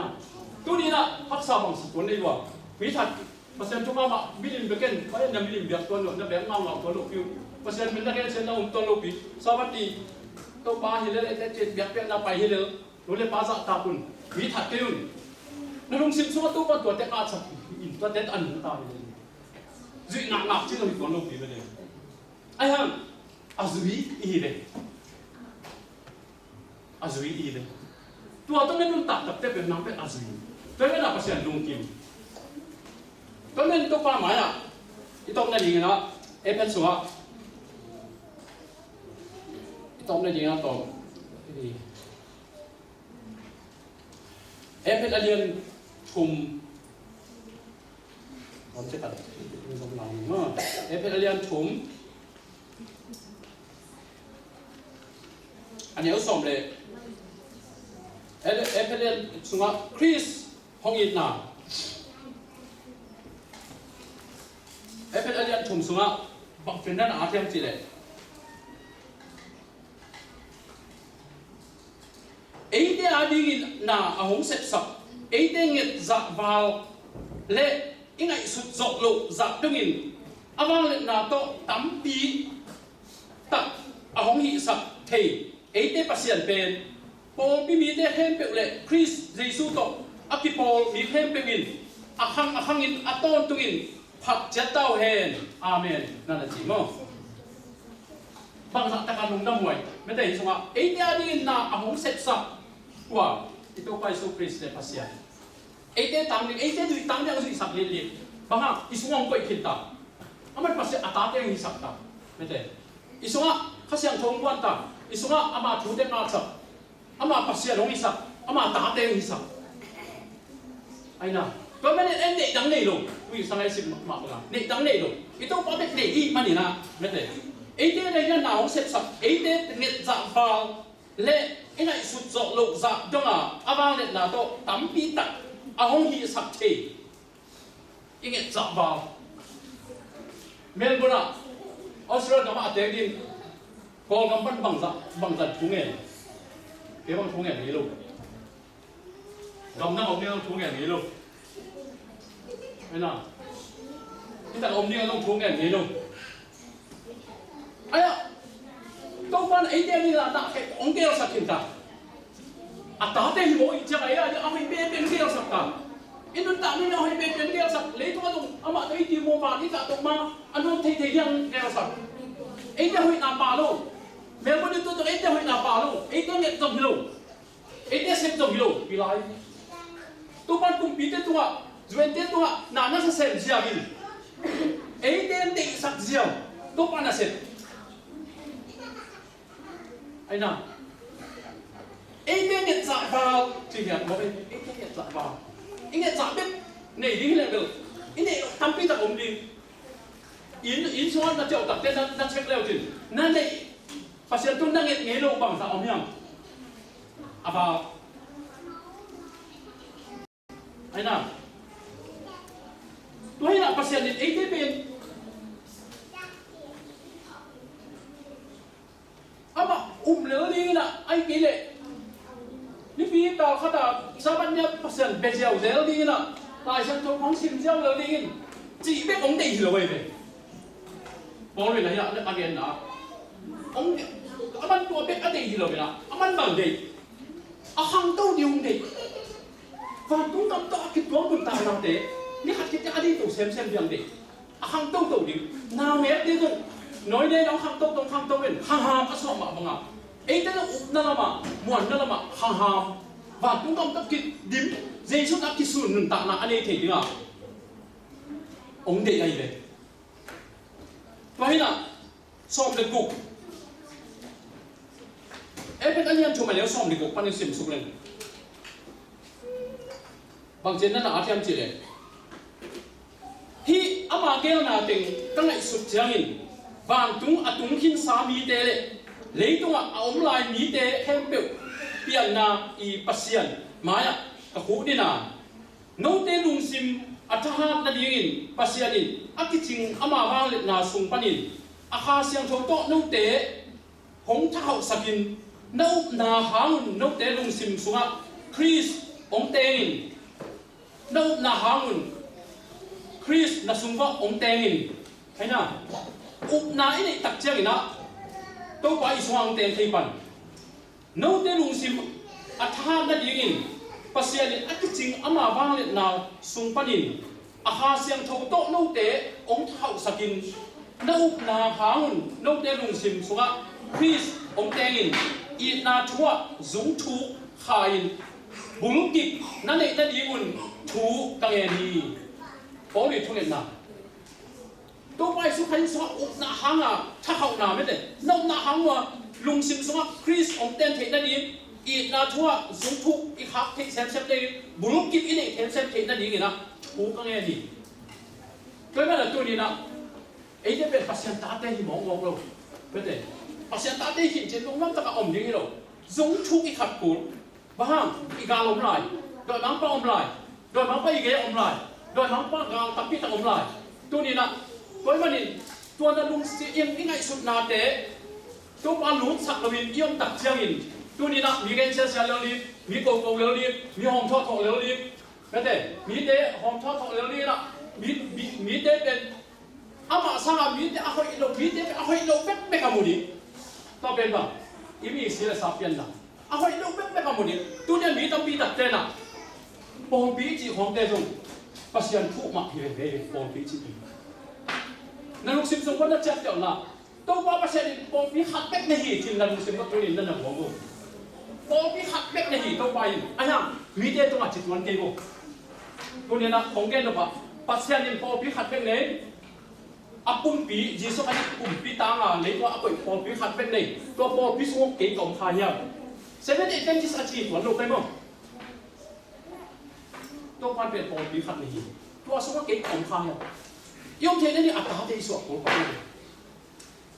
tu ni na hak sa bang sa ton nei wa mi that pasien chu ma bilin beken pa na bilin biak to no na be ngau ngau to lo piu pasien min da ke chen na to lo pi sawati to pa hi le te chen biak pe na pai hi le lo le pa sa ta kun mi that ke un na rong sim so to pa to te ka cha in to te an ta ni zui na na chi lo ni to lo pi be le ai han azui i le azui i le tu to ne nun ta ta te pe na pe azui to me na pasien lung kim to men to pa ma ya itong na ding na e pen so ha itong na ding na to e pen alien thum on che ta ni som lang ma e pen alien thum anh nhớ xóm lệ em phải lên xuống Chris Hong Yin na em phải lên thùng xuống bằng phiềnนั้นà thêm gì lệ ấy thế à đi na à hong sẹp sập ấy thế nghẹt dạ vào lệ ý ngày sụt dọc lộ dạ đông in à vang lệ na to tắm pi tập à hong hi sập thì ấy thế pasien pen Paul bi mi te hem pe le Chris Jesus to aki Paul mi hem pe in akhang in aton tu in phat chat tao hen amen na la chi mo bang sa ta ka nung na muai me te so nga ei te adin na ahong set sa wa ito pa so Chris le pasien ei te tam ni ei te du tam ya so sak le le bang isuang ko ikita amat pasien ata te hi sak ta me te isunga khasyang thong kwan ta isunga ama thu te na sa ama pasien long isa ama ta te isa ai na to men en de dang nei lo wi sang ai sim ma ma nei dang nei lo ito pa be nei i mani na me te e te le na ong set sap e te net za ba le ina sut zo lo za donga awang le na to tam pi tak a hong hi sap the inget za ba Melbourne Australia ma te din ko gam ban bang za thu nge cái bằng thu nghèo nghỉ luôn, đồng năng ông đi thu nghèo nghỉ luôn, thế nào? Chúng ta ông đi thu nghèo nghỉ luôn, ai ạ? Tôi quan ấy đi là đã cái ông kêu sạch hiện tại, à ta tên mỗi chiếc ấy là ông ấy bên kêu sạch cả, in đun tạm nên ông ấy bên kêu sạch lấy thôi dùng, ông bạn thấy tìm mua vàng đi cả tụng mà, anh không thấy riêng kêu sạch, ấy đi hội làm bà luôn. Mẹ con đi tôi ấy te hội nào bảo luôn, ấy tôi nhận dòng hiểu, ấy te xem dòng hiểu, vì lại tôi ban cùng bí tết tôi duyên tết tôi nào nó sẽ xem gì à vì ấy te định sạch diều, tôi ban là xem, ấy nào, ấy te nhận dạ vào, chỉ nhận một bên, ấy te nhận dạ vào, ấy nhận dạ biết, này đi là được, ấy này tâm bí tập ổn định, in xoan là triệu tập tên nó check leo chừng, nên này pasien tu nang nghe lo bang sa om yang apa ai na tu hai na pasien ni ei te pen ama le ni na ai ki le ni pi ta kha ta sa ban ya pasien be jiao zel ni na tai san to phong sim jiao le ni chỉ biết ông đi rồi về bố này là ya again na ông aman tua bet ada di luar na aman bang deh ahang tau di ung deh tung tam tak kita pun tak nak deh ni hati kita ada tu sem yang deh ahang tau di now mer deh tu nói deh ahang tau ben hang asal mak bangga itu na lama muan na lama hang và tung công tất kịch điểm dây số đã kịch sùn nâng tạ là anh ấy thấy đi à ông để ai về vậy là xóm được cục em biết anh em chúng mày nếu xóm được cục pan sim sụp lên bằng trên nó là em chỉ để hi ama kêu na tình các lại sụt giang in vàng tung hin sa mi tê lệ lấy tung ông lại mi tê hem biểu pian na I pasian maya ka khu đi na nô tê lung sim atahat na dingin pasian in akiching ama wang let na sung panin akha siang tho to nô tê hong thao sakin nô na hang nô tê lung sim sunga Chris ông tên nô na hang Chris na sungwa ông tên thấy na up na ini tak chiang na to pa iswang ten thei pan nô tê lung sim atha na dingin pasian akiching ama wang let na sung panin akha siang tho to nô tê ông thao sakin nô na hang nô tê lung sim sunga Chris ông tên I na chua zung thu khain bung kip na le ta dingun thu ka nge ni có li thung na to pai su khain so up na hanga tha khau na me de no na hangwa lung sim so Chris ông tên the na ni I na chua zung thu I khak the sem sem de bung kip I ne them sem the na ni na thu ka nge ni tôi nói là tôi đi nào ấy để về pasien ta đây thì mong mong đâu biết đấy pasien ta đây hiện trên lông ta cả ẩm như thế đâu giống chú cái khát cồn và hàng cái gà ẩm lại rồi mắm pa ẩm lại rồi mắm pa ghé ẩm lại rồi mắm pa gà tập pít ẩm lại tôi đi nào với mà đi tôi đã lung si yên cái ngày sụt nà té tôi pa lún sặc là mình yên tập chiang in tôi đi nào mi cái xe leo đi mi cầu leo đi mi hòm thoa thọ leo đi biết đấy mi té hòm thoa thọ leo đi nào mi téเป็นama sang mi té ahoi lo mi té ahoi lo bek bek amudi to ben ba imi sila sapien na ahoi lo bek bek amudi tu dia mi tam pi tak te na pom pi chi hom te jong pasian thu ma hi ve pom pi chi na luk sim song ko na chat tel na to pa pasian pom pi khat bek na hi tin na luk sim ko tu ni na na hom go pom pi khat bek na hi to pa yin ayam mi te to ma chi tuan ke go tu ni na hong gen no ba pasian in pom pi khat bek ne apum pi jisu ani pum pi tanga le to apoi pom pi khat bek nei to pom pi sung ke kom kha nya 7 8 10 is achi tuan lo kai mo to pan pe pom pi khat nei to sung ke kom kha nya yom the ni ata te iso ko pa ni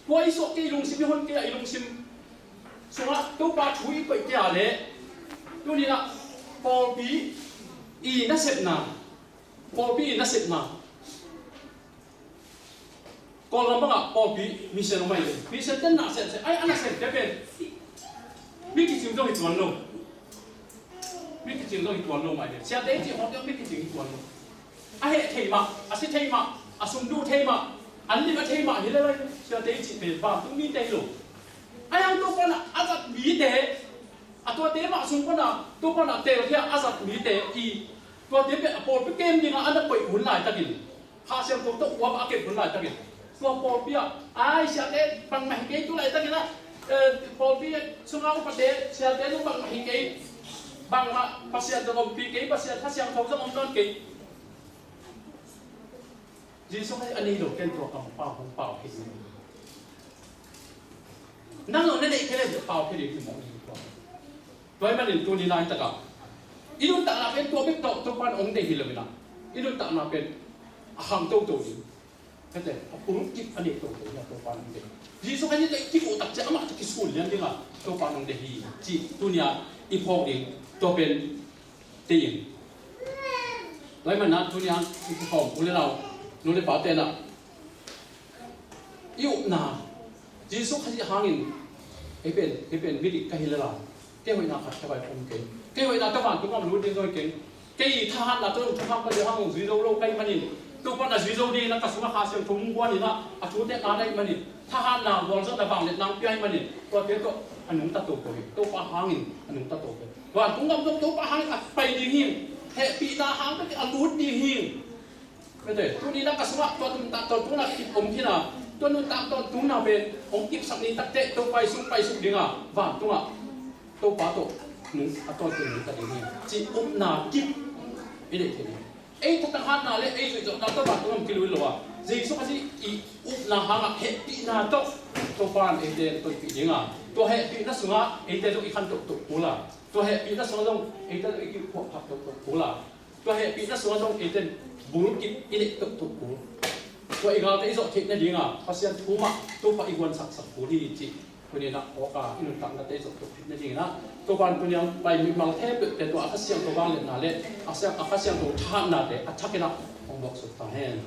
to iso ke lung sim hon ke ai lung sim sunga to pa chui ko ke ale to ni na pom pi I na sep na pom pi na sep na còn làm bằng bỏ bí mi sẽ nó mày mi sẽ tên nào sẽ ai ăn sẽ thế bên mi cái chuyện đó thì tuần luôn mi cái chuyện đó thì tuần luôn mày sẽ đấy chỉ họ mi cái chuyện tuần luôn ai hệ thầy mà sẽ thầy mà sung đu thầy mà anh đi mà thầy mà như thế này sẽ đấy chỉ về vào cũng mi đây luôn ai ăn tôi con là ăn giặt mi tế tôi tế mà sung con là tôi con là tế thì ăn giặt mi tế thì tôi tế bị bỏ cái game gì mà ăn đã quậy huấn lại ta kì ha xem tôi tự qua mà kịp huấn lại ta kì so popia ai siate bang mahike tu lai ta kina popia sungau pate siate lu bang mahike bang ma pasiat dong pi ke pasiat khasiang thau jong don ke jisu kai ani lo ken to kam pa hong pa ke nang lo ne dei ke le pa ke ri mo ni ko toy man in tu ni lai ta ka idun ta la pen to bek to pan ong de hi lo mina idun ta na pen aham to to ni cái này họ cũng kịp anh ấy tổ chức nhà tổ quan để vì số cái như vậy kịp ổ tập trẻ mà cái school liên đi mà tổ quan để hi chỉ tu nhà ít học đi tổ bên tiền lấy mà nát tu nhà ít học cũng lấy nào nó lấy bảo tiền à yêu na vì số cái hàng in cái bên biết cái hi là cái hội nào khác cái bài phong cái hội nào các bạn cũng làm luôn đi rồi cái tha hạt là tôi không tham bây giờ hàng dưới đâu lâu cái mà nhìn tôi quan là duy dâu đi nó cả số khá xem chúng quan thì nó chú tết ở đây mà đi tha han nào còn rất là vàng để nắng piai mà đi tôi thấy tôi anh chúng ta tổ của tôi pa hàng nghìn anh chúng ta tổ của và cũng ngâm tôi pa hàng bay đi hiền hệ bị ta hàng cái anh lút đi hiền bây giờ tôi đi nó cả số tôi ta tôi là kịp ông thế nào tôi nuôi tạm tôi nào về ông kịp sắp đi tắc tệ tôi bay xuống đi à và tôi pa tổ nu atoi ke nu ta ini chi up na kip ini thini ei ta tang han na le ei zoi na to ba to ngam kilui lo wa jei so kasi I up na hanga he pi na to pan ei te to pi dinga to he pi na sunga ei te to I khan to pula to he pi na sunga dong ei te I ki pho phap to pula to he pi na sunga dong ei te buru ki ini to pu to I ga te zo thik na dinga pasian thuma to pa I wan sak pu hi chi punya nak oka inu tak na te zo to na dinga to pan punya bai mi mal the te to akasiam to bang le na le akasiam to tha na te athakena ong bok su ta hen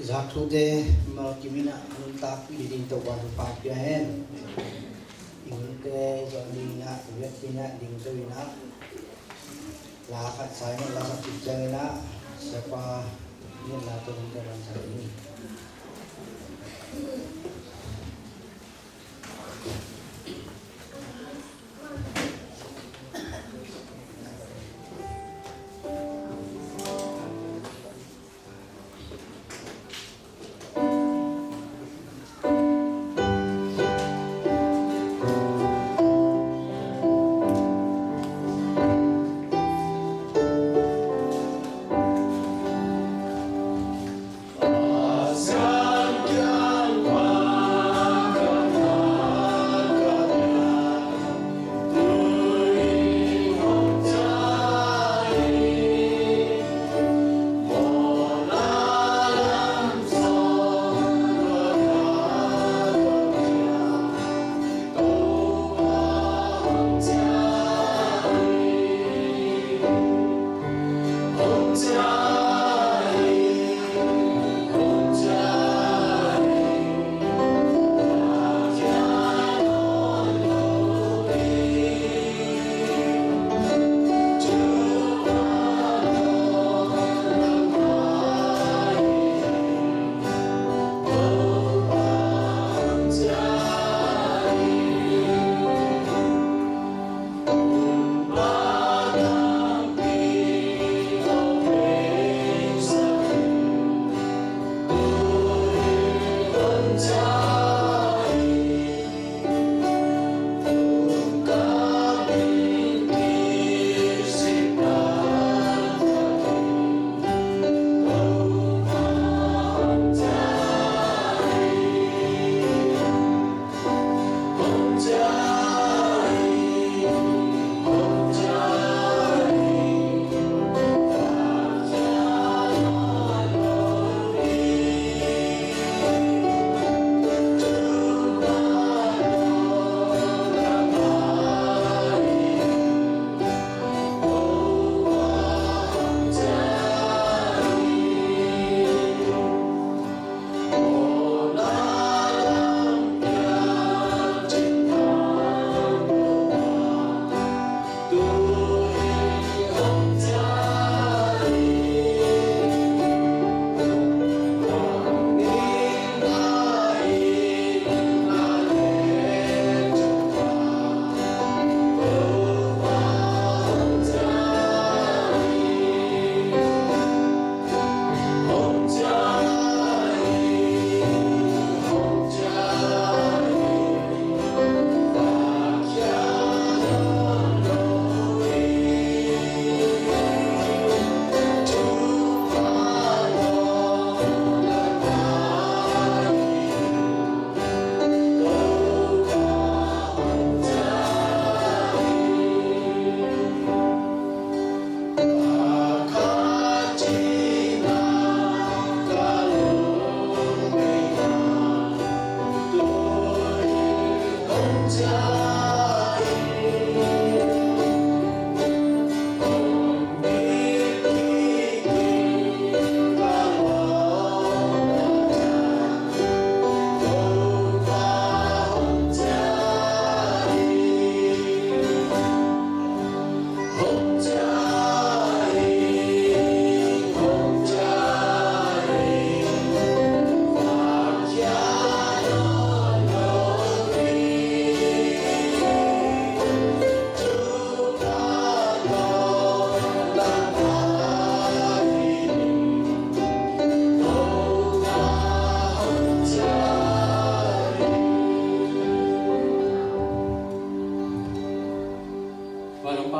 Zaktu de mal kimina nuntak diding to wan pa pian ingun ke jolina wet pina ding to ina la khat sai na la khat jang ina siapa ni la to dalam ini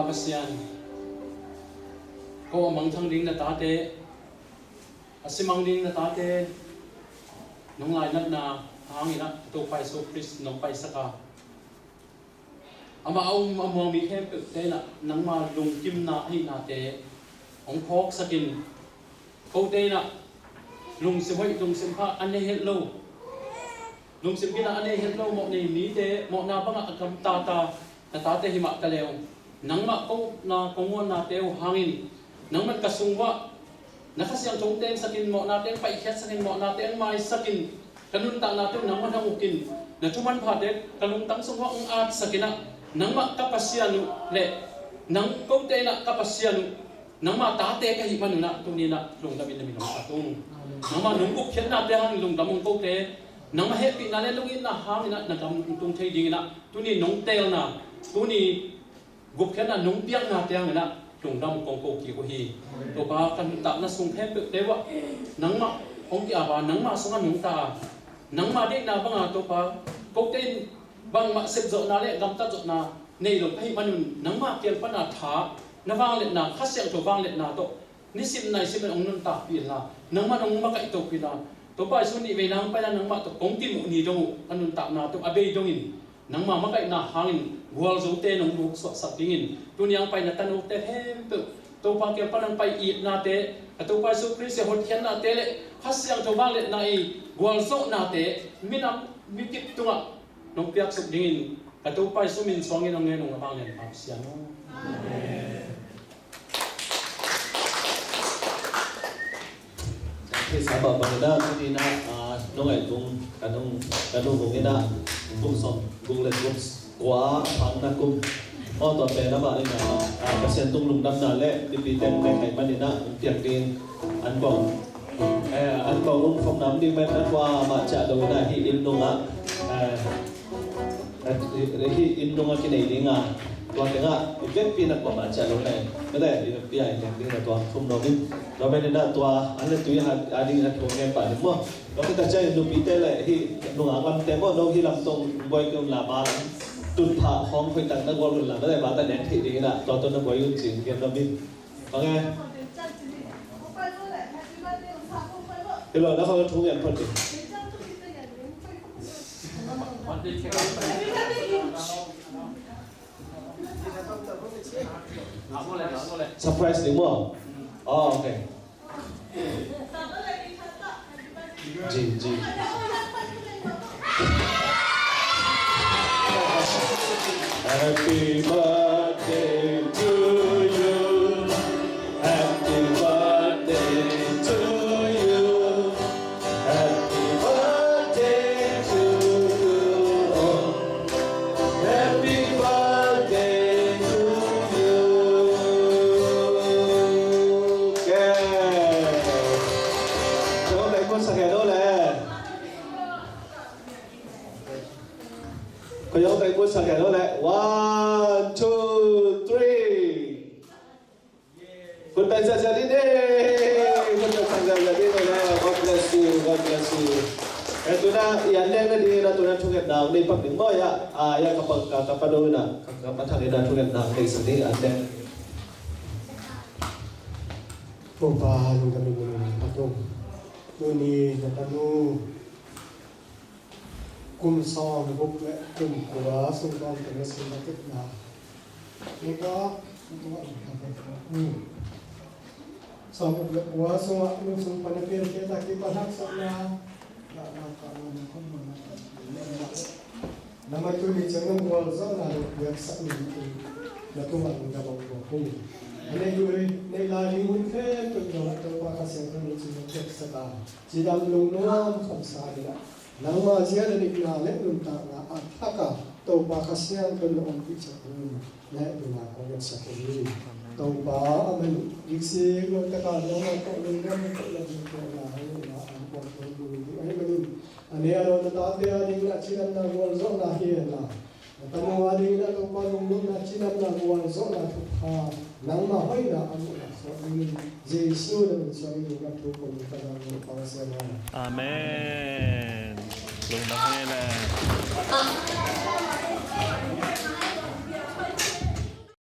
pasian ko amang thang ding na tate asimang ding na tate nong lai nat na hangina to pai so Chris nong pai saka ama among mi hem te na nang ma lung kim na hi na te ong khok sakin ko te na lung sim hoi lung sim pha ane hello lung sim kina ane hello mo ni te mo na banga akam ta na tate hi ma kaleo nang ma ko na kongon na teo hangin nang man kasungwa nakasyang tongten sakin mo natin pa ihyat sakin mo natin mai sakin kanun ta natin nang man hangukin na tuman phadet kalung tang sungwa ang at sakina nang ma kapasyan le nang ko te na kapasyan nang ma tate ka hi manuna tuni na lung damin namin ang patung nang ma nungkuk khen na te hang lung damong ko te nang ma happy na le lungin na hang na nagam tung thei ding na tuni nong tel na tuni gup khen na nong piang na te hang na lung dam kong ko ki ko hi to ba kan ta na sung happy te wa nang ma ong ki aba nang ma sunga nong ta nang ma de na banga to pa ko ten bang ma sep zo na le gam ta zo na nei lo kai manun nang ma kel pa na tha na wang let na khasyang to wang let na to ni sim nai sim ong nun ta pi la nang ma nong ma kai to pi na to ba su ni ve nang pa na nang ma to kong ti mu ni dong anun ta na to abe dong in nang ma ma kai na hangin wal zo te nong luk so sap dingin tu niang pai na tanu te hem to pa kel pa nang pai i na te to pa su Chris hot hian na te le khasyang to wang let na i wal zo na te minam mikip tunga nong piak suk dingin to pa su min songin nong nge nong bang len pa sian no Thì sao bảo bằng đó thì na nó ngày cũng kanung cũng na cũng xong cũng lên cũng quá thằng na cũng ở toàn bên đó bạn na cái sen tung lùng đâm na lệ đi bị tên cái ngày mà na tiệc tiền ăn bỏng lùng phong nắm đi bên đó qua mà trả đầu na hi in nung hi in nung cái này đi ngà toàn cái ngà vết pin là của mà trả đầu này cái này đi bị ảnh hưởng đến là toàn không nó biết nó bên đó tua anh là tụi hạt anh là của nghe phải đúng không? Nó cái ta chơi nụ bị tê lại thì nụ áo quan tem có đâu khi làm tông quay cơm là ba tụt thả không phải tặng nó qua luôn là cái này ba ta nén thị đi là toàn tôi nó quay luôn chỉ game nó biết có nghe? Cái loại nó không thú nhận phân gì? Surprise đúng không? Oh, okay. Ji. Happy birthday to you. Happy birthday to you. Happy birthday to you. Happy birthday to you. Yeah. Chỗ này con sạc đó là. Có giống tay quân sạc đó lại 1, 2, 3 Quân tay ra đi đi. Quân tay ra đi này. God bless you. God bless you. Ito na yan na di na to na tunget na ni pag mo ya ya kapag kapado na kapatangin na tunget na kay sa di ande. Pupahalo kami ng patong. Nuni na tanu kumsong bukle kumkuwa sungkong temesin natit na. Ika sa bukle kuwa sung panapir kita panaksa na nama itu di jangan wal zona yang sakni na tuman ng dabang ko. Ane yuri ne lari un fe to to pa kasi ang ni tek sa ta. Sidam lung nuam kam sa ila. Nang ma siya na le lung ta na ataka to pa kasi ang tulong pizza ko. Na ina ko yung sa kiri. To pa amen giksi lo ta ka no ko lung gam ko lang ko na ang ko ay manin. Ane araw na tate aning na sinan na wal zona hiyan na. Tamo aning na to pa lung na sinan na wal zona ha. Nang mahoy na ang una. So, ang Jesu naman siya yung nagtupon ng talagang pangasiyaman. Amen. Lung na